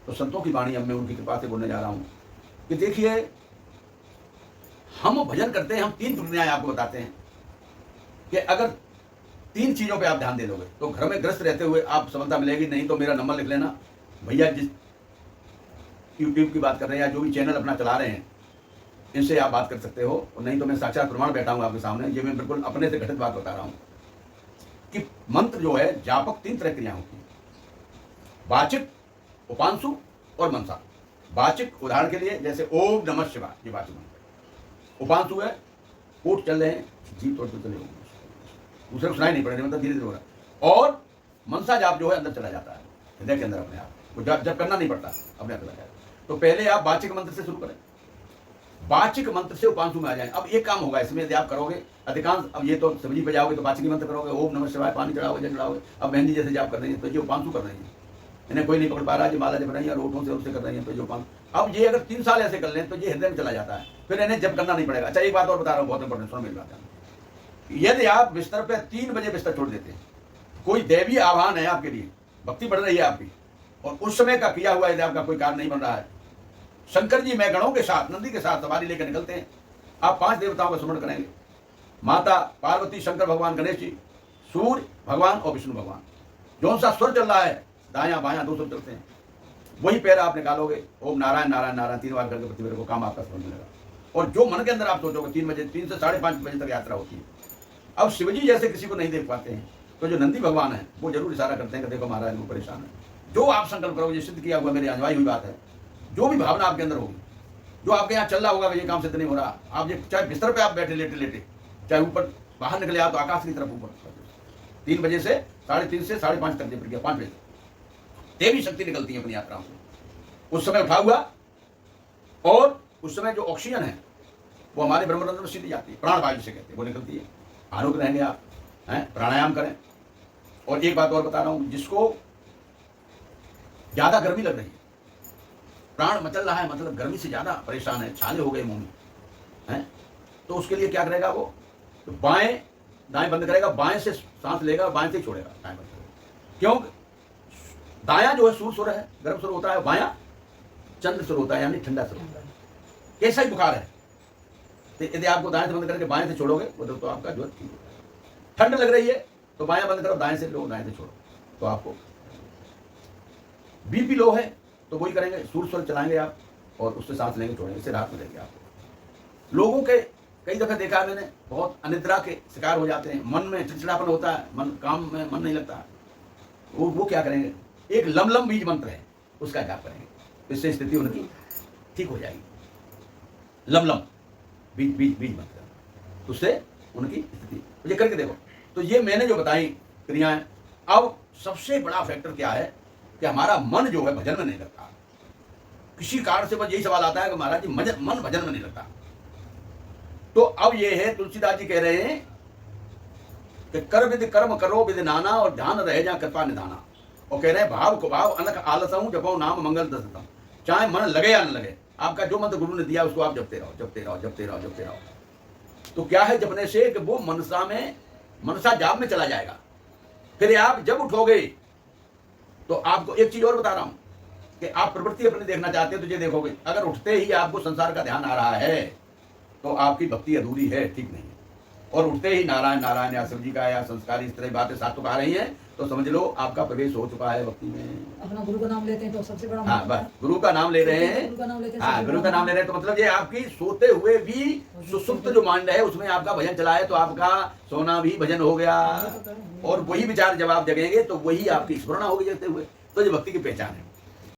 तो संतों की वाणी अब मैं उनकी कृपा से बोलने जा रहा हूँ कि देखिए, हम भजन करते हैं, हम 3 प्रक्रियाएं आपको बताते हैं कि अगर 3 चीज़ों पे आप ध्यान दे दोगे तो घर में ग्रस्त रहते हुए आप सफलता मिलेगी। नहीं तो मेरा नंबर लिख लेना, भैया जिस यूट्यूब की बात कर रहे हैं या जो भी चैनल अपना चला रहे हैं, इनसे आप बात कर सकते हो। और नहीं तो मैं साक्षात प्रमाण बैठा हूँ आपके सामने, ये मैं बिल्कुल अपने से घटित बात बता रहा हूँ कि मंत्र जो है, जापक 3 तरह क्रिया होती है, वाचिक, उपांशु और मनसा। वाचिक उदाहरण के लिए जैसे ओम नमः शिवाय, ये वाचिक मंत्र। उपांशु है, ओठ चल रहे हैं, जीभ तोड़ते चले होंगे, दूसरे को सुनाई नहीं पड़ रही, मतलब धीरे धीरे हो रहा है। और मनसा जाप जो है अंदर चला जाता है, हृदय के अंदर अपने आप, वो जब करना नहीं पड़ता, अपने आप चला जाता है। तो पहले आप वाचिक मंत्र से शुरू करें, वाचिक मंत्र से उपांशु में आ जाए। अब एक काम होगा इसमें, यदि आप करोगे अधिकांश, अब ये तो सब्जी पे जाओगे तो वाचिक मंत्र करोगे, ओम नमः शिवाय, पानी चढ़ाओगे, जल चढ़ाओगे। अब मेहंदी जैसे जाप कर रही है तो ये उपांशु कर रही है, इन्हें कोई नहीं पकड़ पा रहा है, माला जप रही है और ओठों से उससे कर रही है, तो ये उपांशु। अब ये अगर 3 साल ऐसे कर लें तो ये हृदय में चला जाता है, फिर इन्हें जब करना नहीं पड़ेगा। अच्छा, एक बात और बता रहा हूँ, बहुत इंपॉर्टेंट, सुनो मेरी बात। यदि आप बिस्तर पे 3 बजे बिस्तर छोड़ देते हैं, कोई दैवी आह्वान है आपके लिए, भक्ति बढ़ रही है आपकी, और उस समय का किया हुआ यदि आपका कोई कार्य नहीं बन रहा है, शंकर जी मैं गणों के साथ, नंदी के साथ सवारी लेकर निकलते हैं। आप 5 देवताओं का स्मरण करेंगे, माता पार्वती, शंकर भगवान, गणेश जी, सूर्य भगवान और विष्णु भगवान। जौन सा स्वर चल रहा है, दायां बायां 2 स्वर चलते हैं, वही पैर आप निकालोगे, ओम नारायण नारायण नारायण 3 बार करके पृथ्वी को, काम आपका समझ मिलेगा। और जो मन के अंदर आप सोचोगे, 3 बजे, 3 से 5:30 बजे तक यात्रा होती है। अब शिवजी जैसे किसी को नहीं देख पाते हैं, तो जो नंदी भगवान है वो जरूर इशारा करते हैं कि देखो महाराज वो परेशान है। जो आप संकल्प करोगे, ये सिद्ध किया हुआ, मेरी अजमाई हुई बात है, जो भी भावना आपके अंदर होगी, जो आपके यहाँ चल रहा होगा कि ये काम सिद्ध नहीं हो रहा, आप ये चाहे बिस्तर पे आप बैठे लेटे लेटे, चाहे ऊपर बाहर निकले आप तो आकाश की तरफ ऊपर 3 बजे से 3:30 से 5:30 तक, प्रक्रिया 5 बजे तक देवी शक्ति निकलती है अपनी यात्राओं से। उस समय उठा हुआ, और उस समय जो ऑक्सीजन है वो हमारे ब्रह्मरंध्र में सीधी जाती है, प्राणवायु से कहते हैं, वो निकलती है। आरोग्य रहेंगे आप, हैं, प्राणायाम करें। और एक बात और बता रहा हूं, जिसको ज्यादा गर्मी लग रही है, प्राण मचल रहा है, मतलब गर्मी से ज्यादा परेशान है, छाले हो गए मुंह में, हैं, तो उसके लिए क्या करेगा वो, तो बाएं दाएं बंद करेगा, बाएं से सांस लेगा, बाएं से छोड़ेगा, दाएं बंद करेगा। क्यों? दायां जो है सूर्य सुर है, गर्म सुर होता है, बायां चंद्र सुर होता है, यानी ठंडा सुर होता है। कैसा ही बुखार है, तो यदि आपको दाएं से बंद करके बाएं से छोड़ोगे तो आपका जो ठीक होगा। ठंड लग रही है तो बायां बंद करो, दाएं से लो, दाएं से छोड़ो, तो आपको। बीपी लो है तो वही करेंगे, सूर्य स्वर चलाएंगे आप, और उससे सांस लेंगे, छोड़ेंगे, इससे राहत मिलेगी आपको। लोगों के कई दफे देखा है मैंने, बहुत अनिद्रा के शिकार हो जाते हैं, मन में चिड़चिड़ापन होता है, मन काम में मन नहीं लगता है, वो क्या करेंगे, एक लमलम बीज मंत्र है, उसका जाप करेंगे, इससे स्थिति उनकी ठीक हो जाएगी। लमलम बीज बीज बीज मंत्र, उससे उनकी स्थिति, ये करके देखो। तो ये मैंने जो बताई क्रियाएं। अब सबसे बड़ा फैक्टर क्या है कि हमारा मन जो है भजन में नहीं लगता। किसी कारण से बस यही सवाल आता है कि महाराज जी मन भजन में नहीं लगता। तो अब ये है, तुलसीदास जी कह रहे हैं कि कर विधि कर्म करो विधि नाना, और ध्यान रहे जहाँ कृपा निधाना। और कह रहे हैं भाव को भाव अनक आलसऊं जपो नाम मंगल दसतम। चाहे मन लगे या न लगे, आपका जो मंत्र गुरु ने दिया उसको आप जपते रहो, जपते रहो, जपते रहो, जपते रहो। तो क्या है जपने से कि वो मनसा जाप में चला जाएगा। फिर आप जब उठोगे तो आपको एक चीज और बता रहा हूं कि आप प्रवृत्ति अपनी देखना चाहते हो तो ये देखोगे, अगर उठते ही आपको संसार का ध्यान आ रहा है तो आपकी भक्ति अधूरी है, ठीक नहीं है। और उठते ही नारायण नारायण या शिव जी का या संस्कार इस तरह बातें साथ तो आ रही हैं, तो समझ लो आपका प्रवेश हो चुका है भक्ति में। अपना गुरु का नाम लेते हैं तो सबसे बड़ा, हाँ बस गुरु का नाम ले रहे हैं, हाँ गुरु का नाम ले रहे हैं, तो मतलब ये आपकी सोते हुए भी सुसुप्त जो माइंड है उसमें आपका भजन चला है, तो आपका सोना भी भजन हो गया। और वही विचार जब आप जगेंगे तो वही आपकी स्मरण होगी जगते हुए। तो ये भक्ति की पहचान है।